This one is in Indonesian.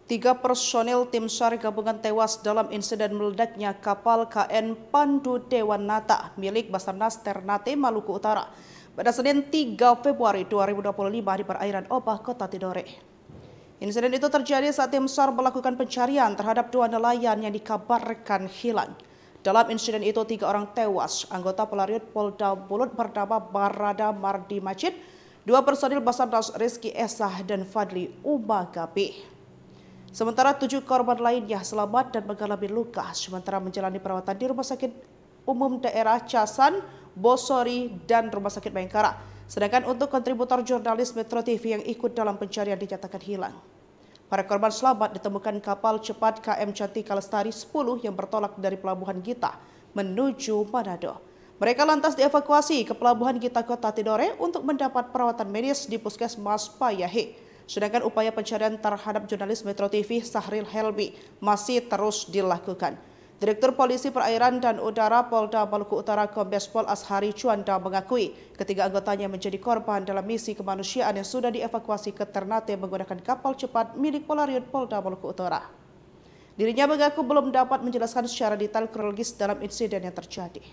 Tiga personil tim SAR gabungan tewas dalam insiden meledaknya kapal KN Pandu Dewanata milik Basarnas Ternate, Maluku Utara pada Senin 3 Februari 2025 di perairan Obah, Kota Tidore. Insiden itu terjadi saat tim SAR melakukan pencarian terhadap dua nelayan yang dikabarkan hilang. Dalam insiden itu, 3 orang tewas, anggota pelarian Polda Bulut bernama Barada Mardi Majid, 2 personil Basarnas Rizky Esah dan Fadli Umagapi. Sementara 7 korban lainnya selamat dan mengalami luka sementara menjalani perawatan di Rumah Sakit Umum Daerah Casan, Bosori, dan Rumah Sakit Bayangkara. Sedangkan untuk kontributor jurnalis Metro TV yang ikut dalam pencarian dinyatakan hilang. Para korban selamat ditemukan kapal cepat KM Cantika Lestari 10 yang bertolak dari Pelabuhan Gita menuju Manado. Mereka lantas dievakuasi ke Pelabuhan Gita, Kota Tidore untuk mendapat perawatan medis di Puskesmas Payahe. Sedangkan upaya pencarian terhadap jurnalis Metro TV Sahril Helmi masih terus dilakukan. Direktur Polisi Perairan dan Udara Polda Maluku Utara Kombes Pol Ashari Juanda mengakui ketiga anggotanya menjadi korban dalam misi kemanusiaan yang sudah dievakuasi ke Ternate menggunakan kapal cepat milik Polariut Polda Maluku Utara. Dirinya mengaku belum dapat menjelaskan secara detail kronologis dalam insiden yang terjadi.